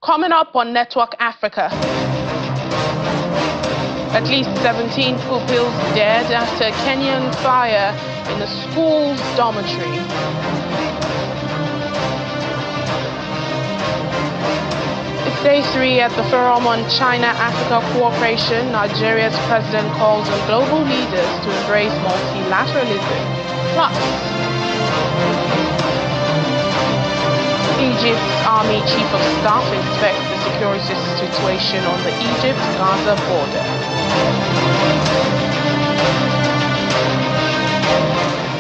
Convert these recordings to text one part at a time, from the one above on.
Coming up on Network Africa, at least 17 pupils dead after Kenyan fire in a school's dormitory. It's day 3 at the Forum on China-Africa Cooperation. Nigeria's president calls on global leaders to embrace multilateralism. Plus, Egypt's Army Chief of Staff inspects the security situation on the Egypt-Gaza border.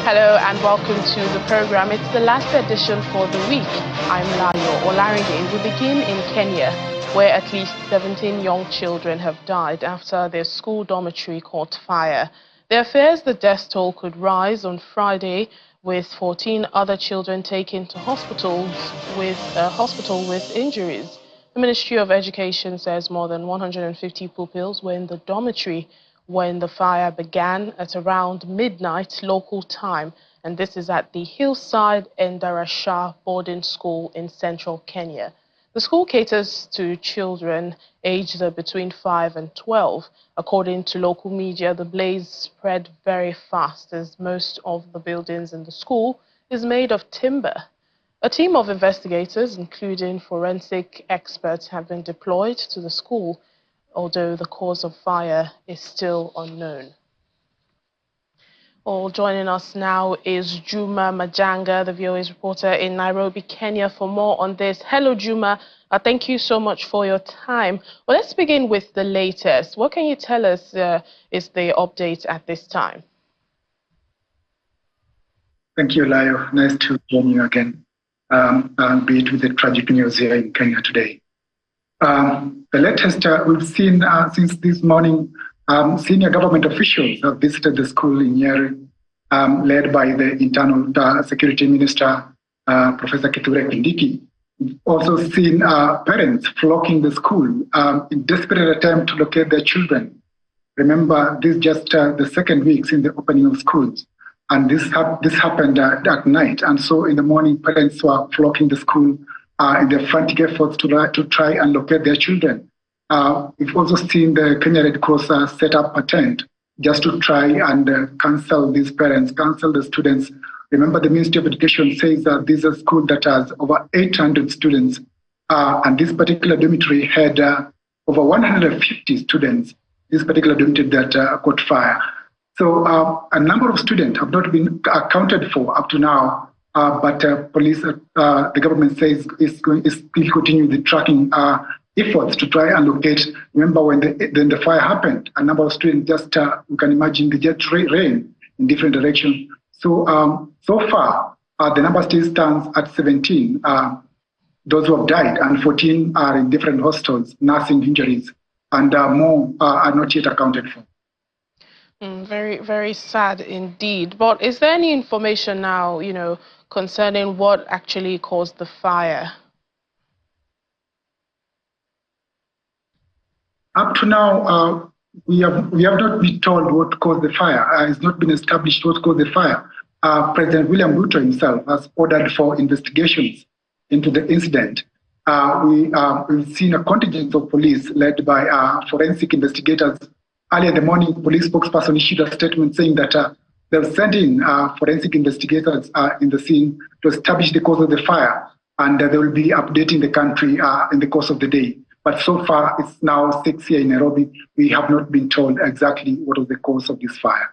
Hello and welcome to the program. It's the last edition for the week. I'm Layo Olarinde. We begin in Kenya, where at least 17 young children have died after their school dormitory caught fire. There are fears the death toll could rise on Friday, with 14 other children taken to hospital with injuries. The Ministry of Education says more than 150 pupils were in the dormitory when the fire began at around midnight local time, and this is at the Hillside Endarasha boarding school in central Kenya. The school caters to children aged between 5 and 12. According to local media, the blaze spread very fast as most of the buildings in the school is made of timber. A team of investigators, including forensic experts, have been deployed to the school, although the cause of fire is still unknown. Well, joining us now is Juma Majanga, the VOA's reporter in Nairobi, Kenya, for more on this. Hello, Juma. Thank you so much for your time. Well, let's begin with the latest. What can you tell us is the update at this time? Thank you, Layo. Nice to join you again, and be it with the tragic news here in Kenya today. The latest we've seen since this morning, senior government officials have visited the school in Nyeri, led by the Internal Security Minister, Professor Kithure Kindiki. We've also seen parents flocking the school in desperate attempt to locate their children. Remember, this is just the second week since the opening of schools, and this happened at night. And so in the morning, parents were flocking the school in their frantic efforts to try and locate their children. We've also seen the Kenya Red Cross set up a tent just to try and counsel these parents, counsel the students. Remember, the Ministry of Education says that this is a school that has over 800 students, and this particular dormitory had over 150 students, this particular dormitory that caught fire. So a number of students have not been accounted for up to now, but police, the government says is still continue the tracking efforts to try and locate. Remember, when the fire happened, a number of students just, you can imagine, they just ran in different directions. So, so far, the number still stands at 17, those who have died, and 14 are in different hospitals, nursing injuries, and more are not yet accounted for. Very, very sad indeed. But is there any information now, concerning what actually caused the fire? Up to now, we have not been told what caused the fire. It's not been established what caused the fire. President William Ruto himself has ordered for investigations into the incident. We've seen a contingent of police led by forensic investigators. Earlier in the morning, police spokesperson issued a statement saying that they'll send in forensic investigators in the scene to establish the cause of the fire, and they will be updating the country in the course of the day. But so far, it's now 6 here in Nairobi. We have not been told exactly what was the cause of this fire.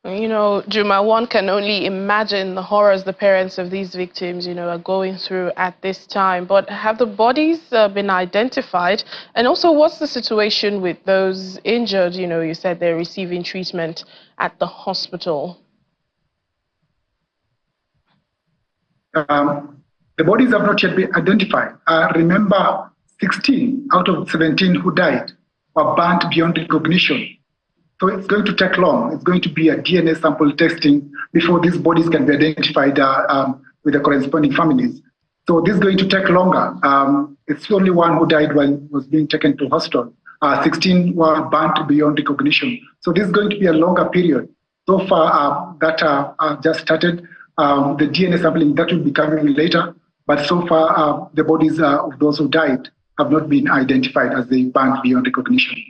Juma, one can only imagine the horrors the parents of these victims, are going through at this time. But have the bodies been identified? And also, what's the situation with those injured? You said they're receiving treatment at the hospital. The bodies have not yet been identified. Remember, 16 out of 17 who died were burnt beyond recognition. So it's going to take long. It's going to be a DNA sample testing before these bodies can be identified with the corresponding families. So this is going to take longer. It's only one who died while was being taken to hospital. 16 were burnt beyond recognition. So this is going to be a longer period. So far, that just started. The DNA sampling, that will be coming later. But so far, the bodies of those who died have not been identified as they burned beyond recognition.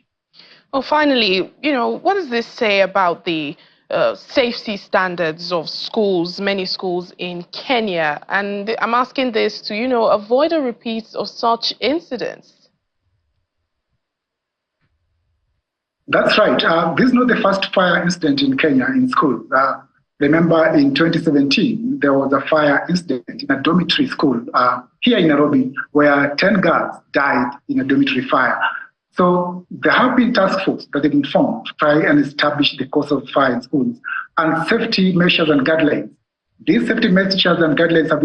Well, finally, what does this say about the safety standards of schools, many schools in Kenya? And I'm asking this to, avoid a repeat of such incidents. That's right. This is not the first fire incident in Kenya in schools. Remember, in 2017, there was a fire incident in a dormitory school here in Nairobi where 10 girls died in a dormitory fire. So there have been task forces that have been formed to try and establish the cause of fire in schools and safety measures and guidelines. These safety measures and guidelines have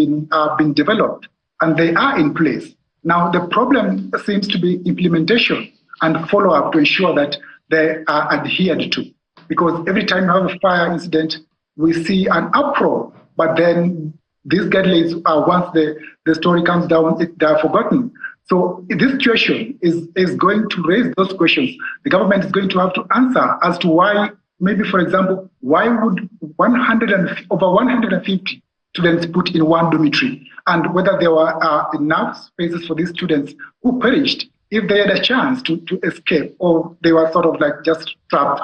been developed and they are in place. Now, the problem seems to be implementation and follow-up to ensure that they are adhered to. Because every time you have a fire incident, we see an uproar, but then these guidelines, once the story comes down, they are forgotten. So this situation is going to raise those questions. The government is going to have to answer as to why, maybe for example, why would over 150 students put in one dormitory, and whether there were enough spaces for these students who perished if they had a chance to escape, or they were sort of like just trapped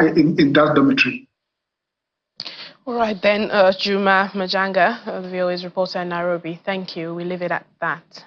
in that dormitory. All right then, Juma Majanga, the VOA's reporter in Nairobi. Thank you. We leave it at that.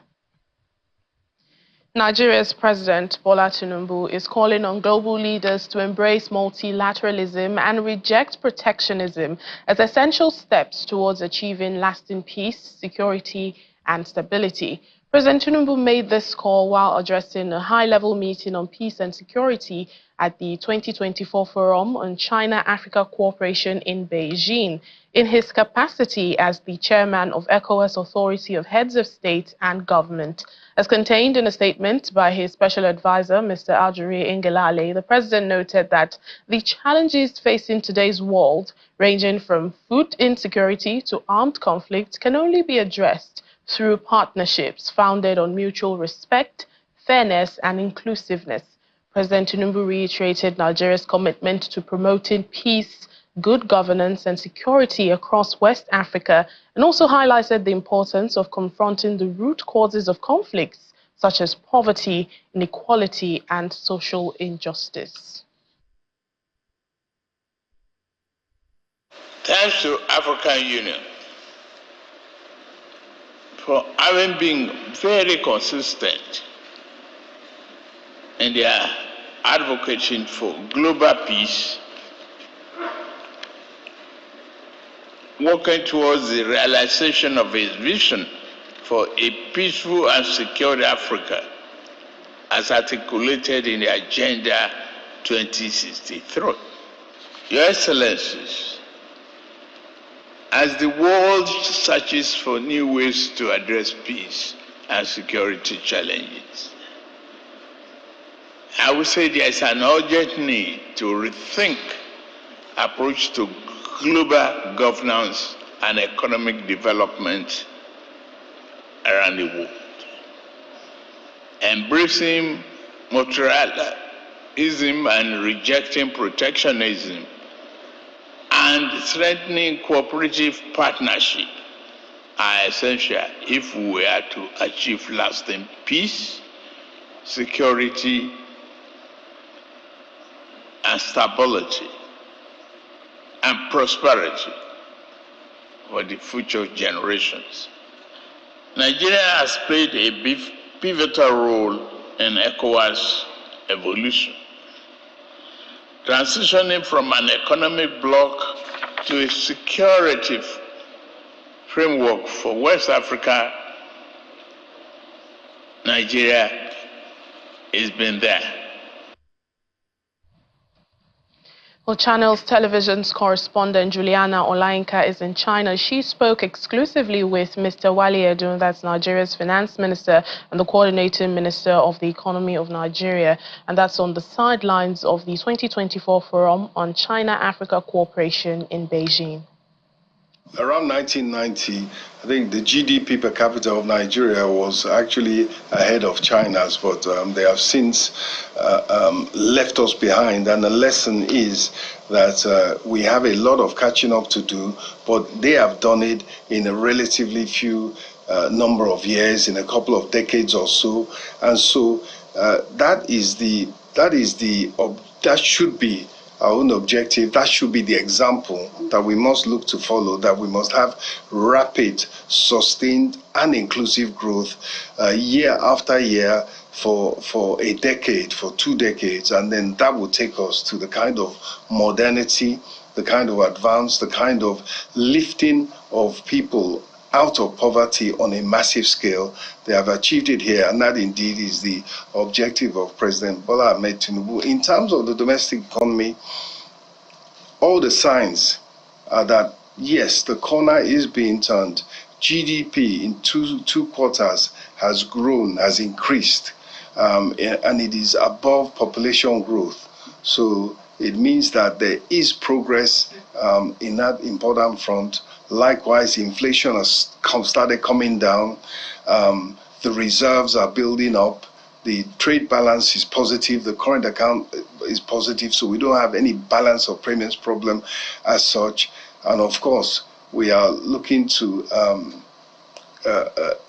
Nigeria's President Bola Tinubu is calling on global leaders to embrace multilateralism and reject protectionism as essential steps towards achieving lasting peace, security, and stability. President Tinubu made this call while addressing a high-level meeting on peace and security at the 2024 Forum on China-Africa Cooperation in Beijing, in his capacity as the chairman of ECOWAS Authority of Heads of State and Government. As contained in a statement by his special advisor, Mr. Ajuri Ngelale, the president noted that the challenges facing today's world, ranging from food insecurity to armed conflict, can only be addressed through partnerships founded on mutual respect, fairness, and inclusiveness. President Tinubu reiterated Nigeria's commitment to promoting peace, good governance, and security across West Africa, and also highlighted the importance of confronting the root causes of conflicts, such as poverty, inequality, and social injustice. Thanks to African Union for having been very consistent in their advocating for global peace, working towards the realization of its vision for a peaceful and secure Africa, as articulated in the Agenda 2063. Your Excellencies, as the world searches for new ways to address peace and security challenges, I would say there is an urgent need to rethink approach to global governance and economic development around the world. Embracing multilateralism and rejecting protectionism, and strengthening cooperative partnership are essential if we are to achieve lasting peace, security, and stability, and prosperity for the future generations. Nigeria has played a pivotal role in ECOWAS evolution, transitioning from an economic bloc to a security framework for West Africa. Nigeria has been there. Well, Channels Television's correspondent Juliana Olainka is in China. She spoke exclusively with Mr. Wale Edun, that's Nigeria's finance minister and the coordinating minister of the economy of Nigeria, and that's on the sidelines of the 2024 Forum on China-Africa Cooperation in Beijing. Around 1990, I think the GDP per capita of Nigeria was actually ahead of China's, but they have since left us behind. And the lesson is that we have a lot of catching up to do, but they have done it in a relatively few number of years, in a couple of decades or so. And so that should be our own objective. That should be the example that we must look to follow, that we must have rapid, sustained, and inclusive growth year after year for a decade, for 2 decades, and then that will take us to the kind of modernity, the kind of advance, the kind of lifting of people out of poverty on a massive scale. They have achieved it here, and that indeed is the objective of President Bola Ahmed Tinubu. In terms of the domestic economy, all the signs are that, yes, the corner is being turned. GDP in two quarters has grown, has increased, and it is above population growth. So it means that there is progress in that important front. Likewise, inflation has started coming down. The reserves are building up. The trade balance is positive. The current account is positive. So we don't have any balance of payments problem as such. And of course, we are looking to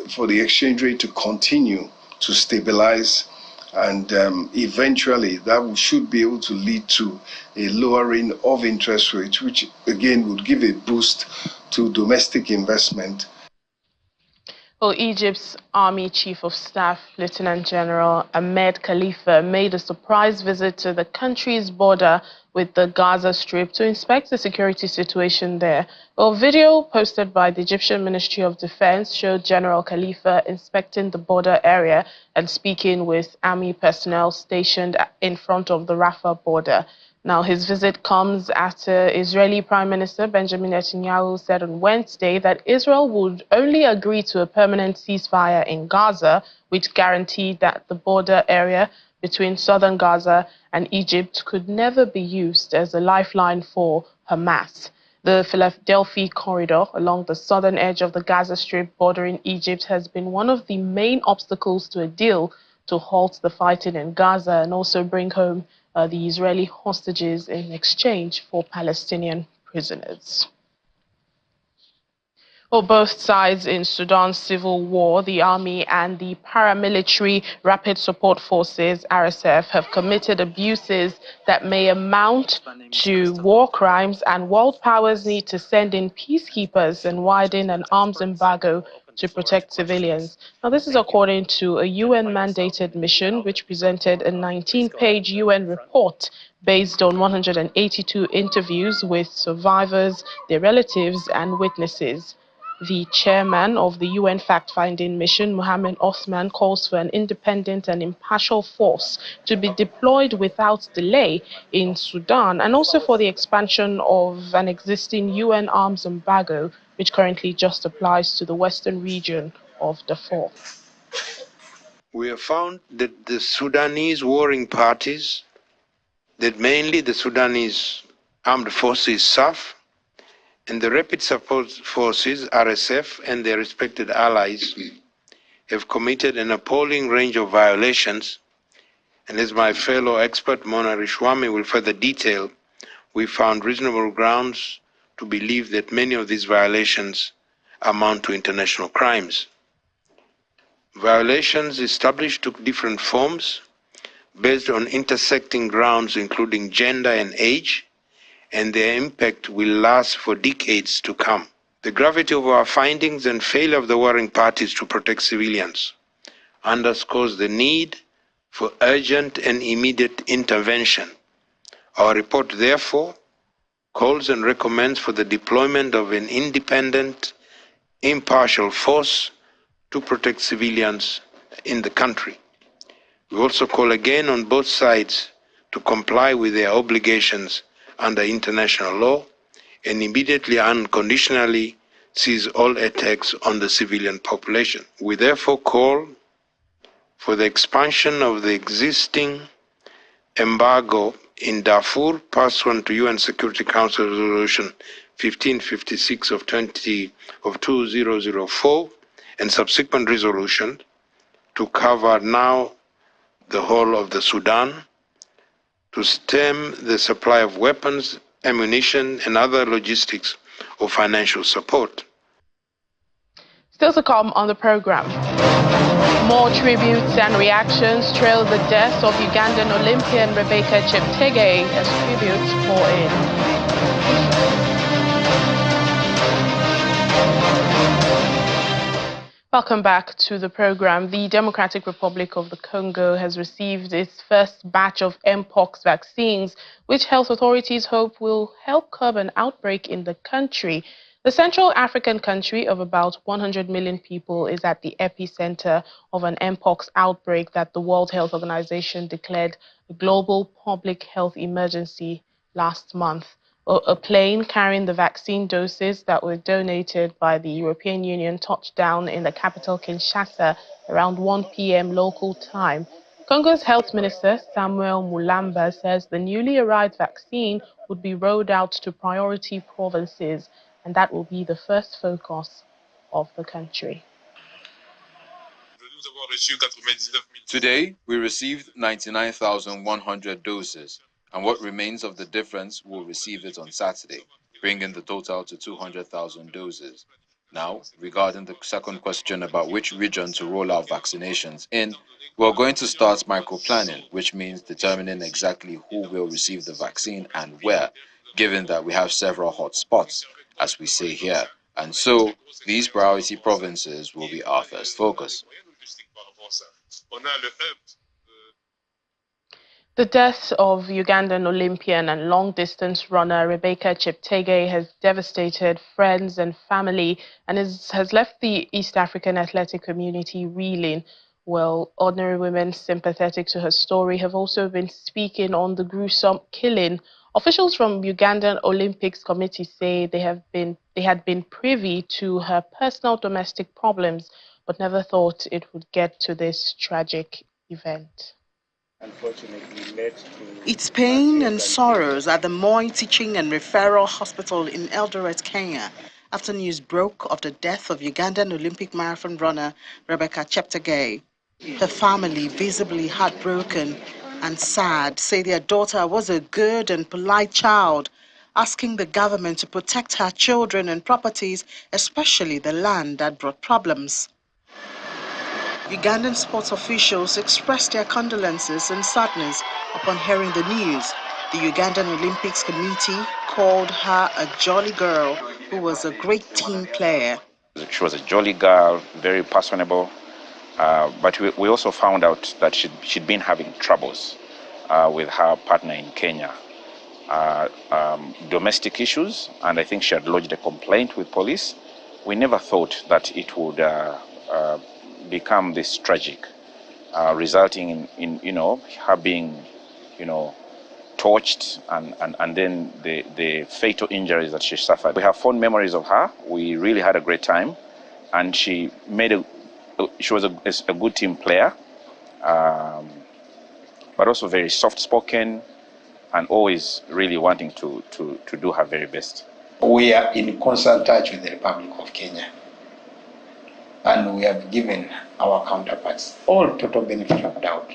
for the exchange rate to continue to stabilize, and eventually that should be able to lead to a lowering of interest rates, which again would give a boost to domestic investment. Well, Egypt's Army Chief of Staff, Lieutenant General Ahmed Khalifa, made a surprise visit to the country's border with the Gaza Strip to inspect the security situation there. Well, video posted by the Egyptian Ministry of Defense showed General Khalifa inspecting the border area and speaking with army personnel stationed in front of the Rafah border. Now, his visit comes after Israeli Prime Minister Benjamin Netanyahu said on Wednesday that Israel would only agree to a permanent ceasefire in Gaza, which guaranteed that the border area between southern Gaza and Egypt could never be used as a lifeline for Hamas. The Philadelphia corridor along the southern edge of the Gaza Strip bordering Egypt has been one of the main obstacles to a deal to halt the fighting in Gaza and also bring home the Israeli hostages in exchange for Palestinian prisoners. Well, both sides in Sudan's civil war, the army and the paramilitary Rapid Support Forces, RSF, have committed abuses that may amount to war crimes, and world powers need to send in peacekeepers and widen an arms embargo to protect civilians. Now, this is according to a UN-mandated mission which presented a 19-page UN report based on 182 interviews with survivors, their relatives, and witnesses. The chairman of the UN fact-finding mission, Mohammed Othman, calls for an independent and impartial force to be deployed without delay in Sudan, and also for the expansion of an existing UN arms embargo, which currently just applies to the western region of Darfur. We have found that the Sudanese warring parties, that mainly the Sudanese Armed Forces, SAF, and the Rapid Support Forces, RSF, and their respected allies have committed an appalling range of violations, and as my fellow expert Mona Rishwami will further detail, we found reasonable grounds to believe that many of these violations amount to international crimes. Violations established took different forms based on intersecting grounds including gender and age, and their impact will last for decades to come. The gravity of our findings and failure of the warring parties to protect civilians underscores the need for urgent and immediate intervention. Our report, therefore, calls and recommends for the deployment of an independent, impartial force to protect civilians in the country. We also call again on both sides to comply with their obligations under international law and immediately and unconditionally cease all attacks on the civilian population. We therefore call for the expansion of the existing embargo in Darfur pursuant to UN Security Council Resolution 1556 of 2004 and subsequent resolution to cover now the whole of the Sudan, to stem the supply of weapons, ammunition, and other logistics or financial support. Still to come on the program. More tributes and reactions trail the death of Ugandan Olympian Rebecca Cheptegei as tributes pour in. Welcome back to the program. The Democratic Republic of the Congo has received its first batch of Mpox vaccines, which health authorities hope will help curb an outbreak in the country. The Central African country of about 100 million people is at the epicenter of an Mpox outbreak that the World Health Organization declared a global public health emergency last month. A plane carrying the vaccine doses that were donated by the European Union touched down in the capital Kinshasa around 1 p.m. local time. Congo's health minister, Samuel Mulamba, says the newly arrived vaccine would be rolled out to priority provinces, and that will be the first focus of the country. Today, we received 99,100 doses, and what remains of the difference will receive it on Saturday, bringing the total to 200,000 doses. Now, regarding the second question about which region to roll out vaccinations in, we're going to start micro-planning, which means determining exactly who will receive the vaccine and where, given that we have several hot spots, as we say here. And so, these priority provinces will be our first focus. The death of Ugandan Olympian and long-distance runner Rebecca Cheptegei has devastated friends and family and has left the East African athletic community reeling. Well, ordinary women sympathetic to her story have also been speaking on the gruesome killing. Officials from Ugandan Olympics Committee say they had been privy to her personal domestic problems, but never thought it would get to this tragic event. It's pain and sorrows at the Moi Teaching and Referral Hospital in Eldoret, Kenya, after news broke of the death of Ugandan Olympic marathon runner Rebecca Cheptegei. Her family, visibly heartbroken and sad, say their daughter was a good and polite child, asking the government to protect her children and properties, especially the land that brought problems. Ugandan sports officials expressed their condolences and sadness upon hearing the news. The Ugandan Olympics Committee called her a jolly girl who was a great team player. She was a jolly girl, very personable, but we also found out that she'd been having troubles with her partner in Kenya. Domestic issues, and I think she had lodged a complaint with police. We never thought that it would become this tragic, resulting in her being torched and then the fatal injuries that she suffered. We have fond memories of her. We really had a great time, and she was a good team player, but also very soft-spoken and always really wanting to do her very best. We are in constant touch with the Republic of Kenya, and we have given our counterparts all total benefit of doubt,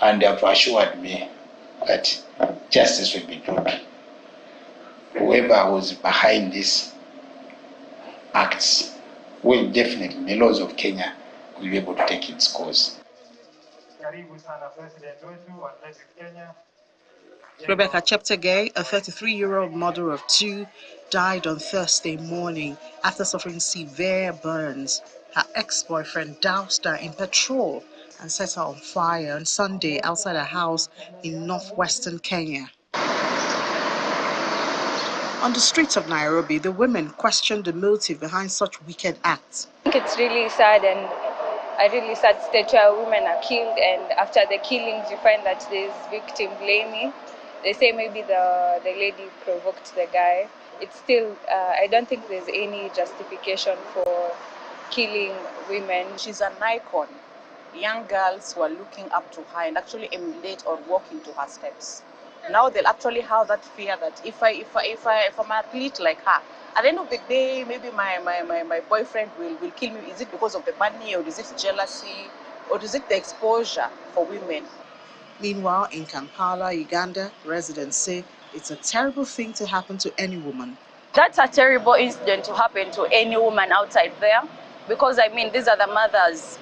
and they have assured me that justice will be done. Whoever was behind these acts will definitely, the laws of Kenya will be able to take its course. Rebecca Cheptegei, a 33-year-old mother of two, died on Thursday morning after suffering severe burns. Her ex-boyfriend doused her in petrol and set her on fire on Sunday outside her house in northwestern Kenya. On the streets of Nairobi, the women questioned the motive behind such wicked acts. I think it's really sad, and a really sad state where women are killed, and after the killings you find that there's victim blaming. They say maybe the lady provoked the guy. It's still, I don't think there's any justification for killing women. She's an icon. Young girls were looking up to her and actually emulate or walk into her steps. Now they'll actually have that fear that if I'm an athlete like her, at the end of the day, maybe my boyfriend will kill me. Is it because of the money, or is it jealousy, or is it the exposure for women? Meanwhile, in Kampala, Uganda, residents say it's a terrible thing to happen to any woman. That's a terrible incident to happen to any woman outside there. because I mean, these are the mothers.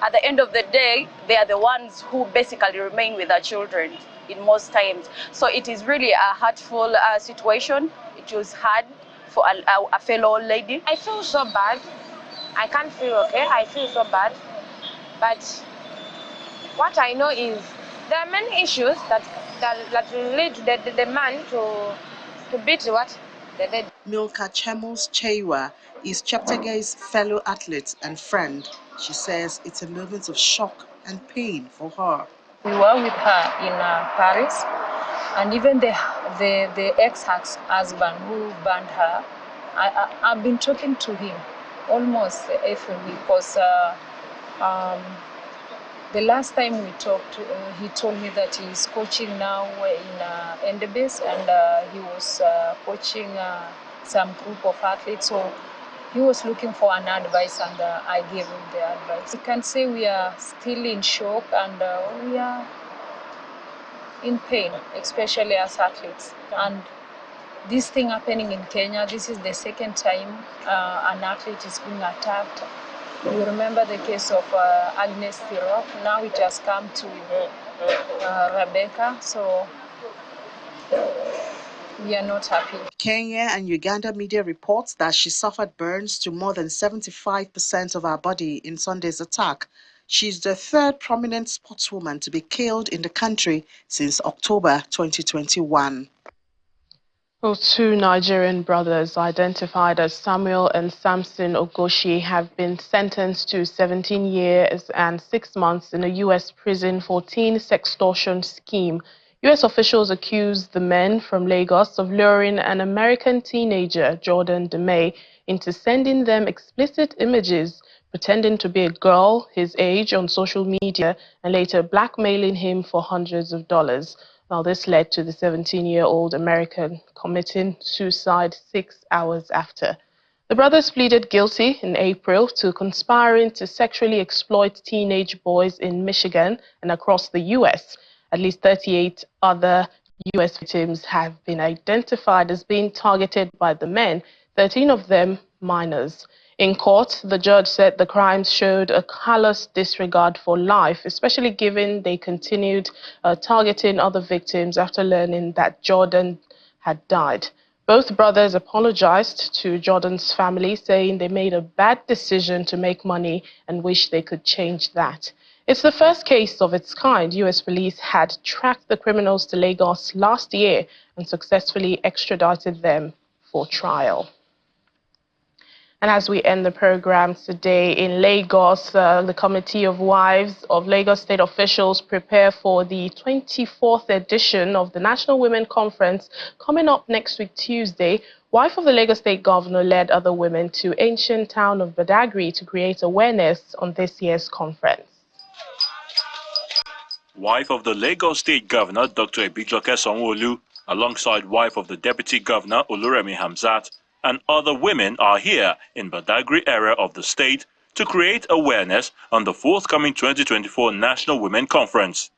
At the end of the day, they are the ones who basically remain with their children in most times. So it is really a hurtful situation. It was hard for a fellow lady. I feel so bad. I can't feel okay. I feel so bad. But what I know is there are many issues that lead the man to beat what? The lady. Milka Chemos Chewa is Cheptegei's fellow athlete and friend. She says it's a moment of shock and pain for her. We were with her in Paris, and even the ex-husband who banned her, I've been talking to him almost every week because the last time we talked, he told me that he's coaching now in Endebis, and he was coaching some group of athletes. So he was looking for an advice, and I gave him the advice. You can say we are still in shock, and we are in pain, especially as athletes. And this thing happening in Kenya, this is the second time an athlete is being attacked. You remember the case of Agnes Tirop. Now it has come to Rebecca, so we are not happy. Kenya and Uganda media reports that she suffered burns to more than 75% of her body in Sunday's attack. She's the third prominent sportswoman to be killed in the country since October 2021. Well, two Nigerian brothers identified as Samuel and Samson Ogoshi have been sentenced to 17 years and 6 months in a U.S. prison for teen sextortion scheme. U.S. officials accused the men from Lagos of luring an American teenager, Jordan DeMay, into sending them explicit images, pretending to be a girl his age on social media, and later blackmailing him for hundreds of dollars. Well, this led to the 17-year-old American committing suicide 6 hours after. The brothers pleaded guilty in April to conspiring to sexually exploit teenage boys in Michigan and across the U.S. At least 38 other U.S. victims have been identified as being targeted by the men, 13 of them minors. In court, the judge said the crimes showed a callous disregard for life, especially given they continued targeting other victims after learning that Jordan had died. Both brothers apologized to Jordan's family, saying they made a bad decision to make money and wish they could change that. It's the first case of its kind. U.S. police had tracked the criminals to Lagos last year and successfully extradited them for trial. And as we end the program today in Lagos, the Committee of Wives of Lagos State officials prepare for the 24th edition of the National Women Conference coming up next week, Tuesday. Wife of the Lagos State Governor led other women to ancient town of Badagry to create awareness on this year's conference. Wife of the Lagos State Governor, Dr. Ebijoke Sanwo-Olu, alongside wife of the Deputy Governor, Oluremi Hamzat, and other women are here in Badagry area of the state to create awareness on the forthcoming 2024 National Women Conference.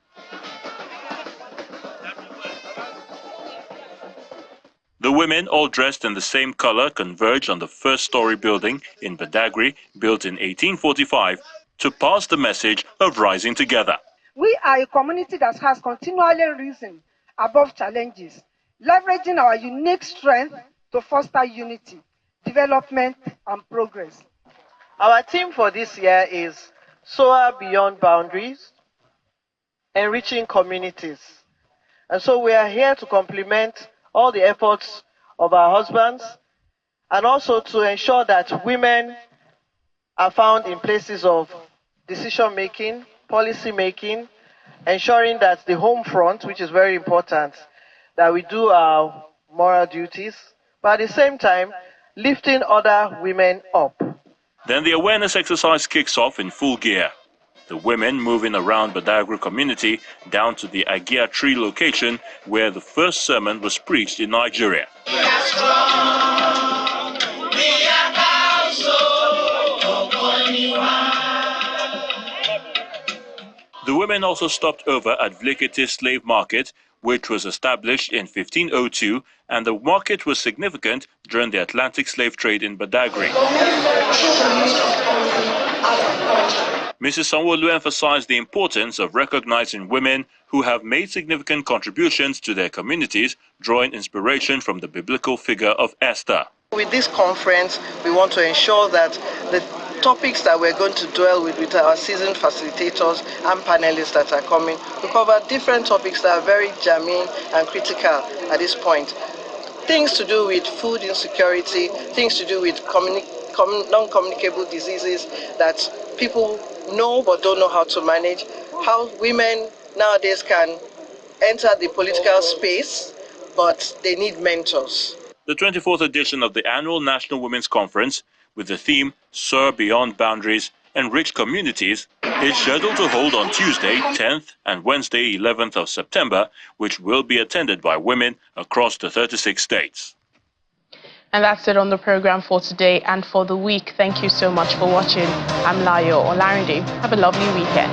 The women, all dressed in the same color, converged on the first-story building in Badagry, built in 1845, to pass the message of rising together. We are a community that has continually risen above challenges, leveraging our unique strength to foster unity, development, and progress. Our theme for this year is Soar Beyond Boundaries, Enriching Communities. And so we are here to complement all the efforts of our husbands and also to ensure that women are found in places of decision-making, policy-making, ensuring that the home front, which is very important, that we do our moral duties, but at the same time, lifting other women up. Then the awareness exercise kicks off in full gear. The women moving around Badagry community down to the Agia Tree location where the first sermon was preached in Nigeria. We are strong. We are the women also stopped over at Vlekete Slave Market, which was established in 1502, and the market was significant during the Atlantic slave trade in Badagry. Mrs. Sanwo-Olu emphasized the importance of recognizing women who have made significant contributions to their communities, drawing inspiration from the biblical figure of Esther. With this conference, we want to ensure that the topics that we're going to dwell with our seasoned facilitators and panelists that are coming, we cover different topics that are very germane and critical at this point. Things to do with food insecurity, things to do with non-communicable diseases that people know but don't know how to manage, how women nowadays can enter the political space, but they need mentors. The 24th edition of the annual National Women's Conference, with the theme Soar Beyond Boundaries, Enrich Communities, is scheduled to hold on Tuesday, 10th and Wednesday, 11th of September, which will be attended by women across the 36 states. And that's it on the program for today and for the week. Thank you so much for watching. I'm Layo Olarinde. Have a lovely weekend.